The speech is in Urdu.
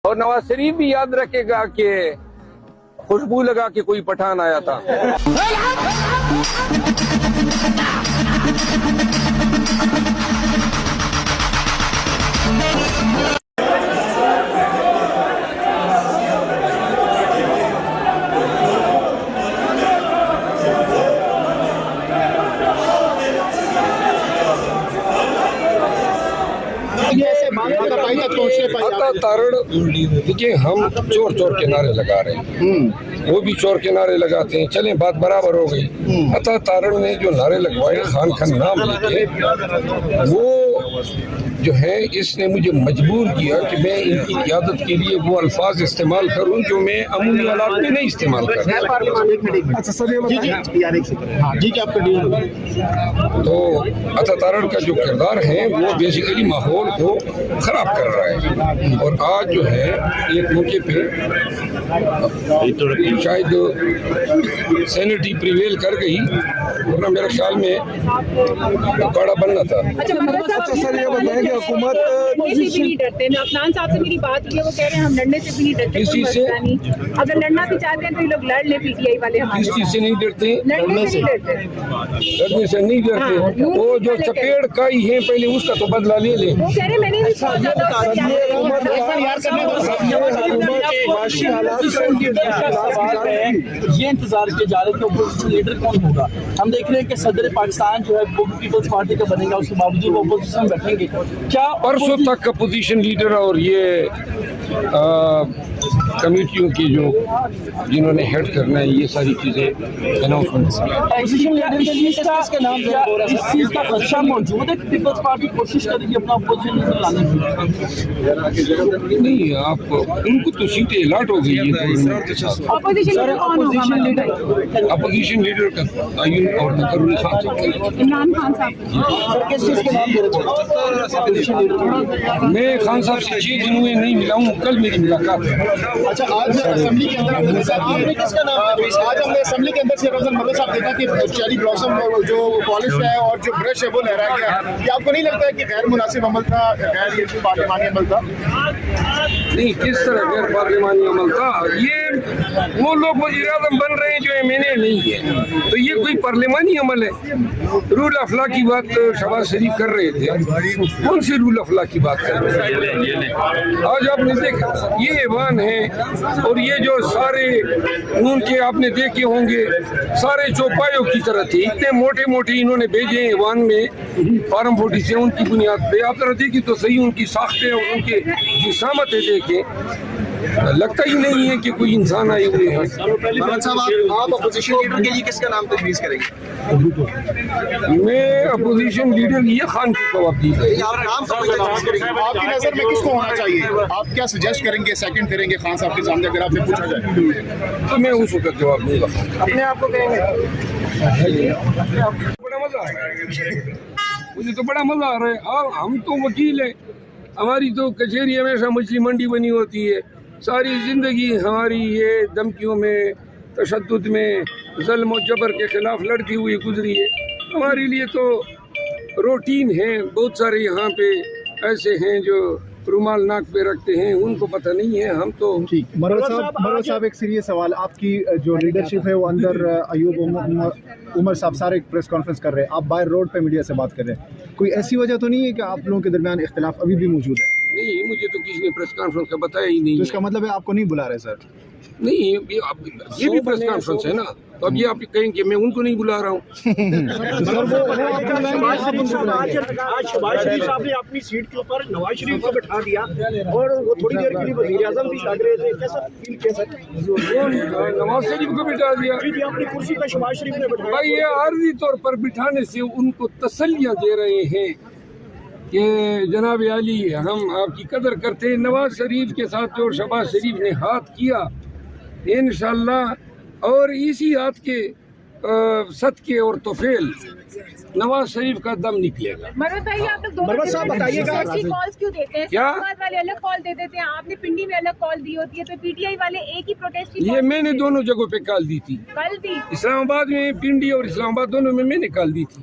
اور نواز شریف بھی یاد رکھے گا کہ خوشبو لگا کے کوئی پٹھان آیا تھا. دیکھیے ہم چور چور کے نعرے لگا رہے ہیں, وہ بھی چور کے نعرے لگاتے ہیں, چلیں بات برابر ہو گئی. عطا تارڑ نے جو نعرے لگوائے خان کا نام لے کے, وہ جو ہے اس نے مجھے مجبور کیا کہ میں ان کی قیادت کے لیے وہ الفاظ استعمال کروں جو میں عمومی حالات میں نہیں استعمال کرتا. تو عطا تارڑ کا جو کردار ہے وہ بیسیکلی ماحول کو خراب کر رہا ہے, اور آج جو ہے ایک موقع پہ شاید سینٹی پریویل کر گئی, ورنہ میرے خیال میں کاڑا بننا تھا. سر یہ بتائیں کہ حکومت سے بھی نہیں ڈرتے. عدنان صاحب سے میری بات ہوئی ہے, وہ کہہ رہے ہیں ہم لڑنے سے بھی نہیں ڈرتے, کسی سے اگر لڑنا بھی چاہتے ہیں تو یہ لوگ لڑ لیں. پی ٹی آئی والے کس چیز سے نہیں ڈرتے؟ لڑنے سے نہیں ڈرتے, لڑنے سے نہیں ڈرتے. وہ جو چپیڑ کائی ہے پہلے اس کا تو بدلہ لے لیں. وہ کہہ رہے میں نے بھی سوچا تھا. یہ انتظار کیا جا رہا ہے کہ اپوزیشن لیڈر کون ہوگا. ہم دیکھ رہے ہیں کہ صدر پاکستان جو ہے وہ پیپلز پارٹی کا بنے گا, اس کے باوجود وہ اپوزیشن میں بیٹھیں گے. کیا پرسوں تک اپوزیشن لیڈر اور یہ کمیٹیوں کی جو جنہوں نے ہیڈ کرنا ہے یہ ساری چیزیں اناؤنسمنٹ اپوزیشن لیڈر کے لیے اس کے نام اس چیز کا خدشہ موجود ہے کہ پیپلز پارٹی کوشش کرے گی اپنا اپوزیشن لیڈر لانے کی. نہیں, آپ ان کو تو سیٹیں الاٹ ہو گئی ہے. اپوزیشن لیڈر کا تعین اور تقرر خان صاحب, عمران خان صاحب. میں خان صاحب سے 6 دن ہوئے نہیں ملا ہوں, کل میری ملاقات ہے. اچھا, آج اسمبلی کے اندر آج ہم نے اسمبلی کے اندر سے مدد صاحب دیکھا کہ چیری بلاسم جو پالش ہے اور جو برش ہے وہ لہرایا گیا. یہ آپ کو نہیں لگتا ہے کہ غیر مناسب عمل تھا, غیر یہ پارلیمانی عمل تھا؟ نہیں, کس طرح غیر پارلیمانی عمل تھا؟ یہ وہ لوگ وزیر اعظم بن رہے ہیں جو ایم این اے نہیں ہے, تو یہ کوئی پارلیمانی عمل ہے؟ رول آف لا کی بات شہباز شریف کر رہے تھے, کون سی رول آف لا کی بات کر رہے ہیں؟ آج آپ نے دیکھا یہ ایوان ہے, اور یہ جو سارے ان کے آپ نے دیکھے ہوں گے سارے چوپایوں کی طرح تھے, اتنے موٹے موٹے انہوں نے بھیجے ہیں ایوان میں فارم 47 ان کی بنیاد پہ. آپ ذرا دیکھیں تو صحیح ان کی ساختیں اور ان کے جسامتیں دیکھیں, لگتا ہی نہیں ہے کہ کوئی انسان آئے ہوئے ہیں. محمد صاحب, آپ اپوزیشن لیڈر کے لیے کس کا نام تجویز کریں گے؟ میں اپوزیشن لیڈر یہ خان کی جواب دی ہے. آپ کی نظر میں کس کو ہونا چاہیے؟ آپ کیا سجیسٹ کریں گے, سیکنڈ کریں گے خان صاحب کے سامنے اگر آپ سے پوچھا جائے تو میں اس وقت جواب دوں گا. اپنے آپ کو کہیں گے بڑا مزہ آ رہا ہے, مجھے تو بڑا مزہ آ رہا ہے. ہم تو وکیل ہیں, ہماری تو کچہری ہمیشہ مچھلی منڈی بنی ہوتی ہے. ساری زندگی ہماری یہ دھمکیوں میں, تشدد میں, ظلم و جبر کے خلاف لڑتی ہوئی گزری ہے. ہمارے لیے تو روٹین ہے. بہت سارے یہاں پہ ایسے ہیں جو رومال ناک پہ رکھتے ہیں, ان کو پتہ نہیں ہے. ہم تو مروت صاحب ایک سیریس سوال, آپ کی جو لیڈرشپ ہے وہ اندر ایوب عمر صاحب سارے پریس کانفرنس کر رہے ہیں, آپ باہر روڈ پہ میڈیا سے بات کر رہے ہیں, کوئی ایسی وجہ تو نہیں ہے کہ آپ لوگوں کے درمیان اختلاف ابھی بھی موجود ہے؟ نہیں, مجھے تو کسی نے پریس کانفرنس کا بتایا ہی نہیں. تو اس کا مطلب ہے آپ کو نہیں بلا رہے سر؟ نہیں, یہ بھی پریس کانفرنس ہے نا, تو اب یہ آپ کہیں کہ میں ان کو نہیں بلا رہا ہوں. آج شہباز شریف صاحب نے اپنی سیٹ کے اوپر نواز شریف کو بٹھا دیا اور وہ تھوڑی دیر کے لیے وزیر اعظم بھی لگ رہے تھے, کیسا فیل کیا سر؟ نواز شریف کو بٹھا دیا جی, اپنی کرسی پہ شہباز شریف نے بٹھایا. بھائی, یہ عارضی طور پر بٹھانے سے ان کو تسلیاں دے رہے ہیں کہ جناب عالی ہم آپ کی قدر کرتے ہیں. نواز شریف کے ساتھ جو شہباز شریف نے ہاتھ کیا انشاءاللہ, اور اسی ہاتھ کے صدقے اور توفیل نواز شریف کا دم نکلے گا. مروت بھائی, آپ لوگ مروت صاحب بتائیے گا کالز کیوں دیتے ہیں؟ کیا والے الگ کال دے دیتے ہیں, آپ نے پنڈی میں الگ کال دی ہوتی ہے, تو پی ٹی آئی والے ایک ہی پروٹیسٹ کی یہ میں نے دونوں جگہوں پہ کال دی تھی, کل بھی اسلام آباد میں پنڈی اور اسلام آباد دونوں میں نے کال دی تھی.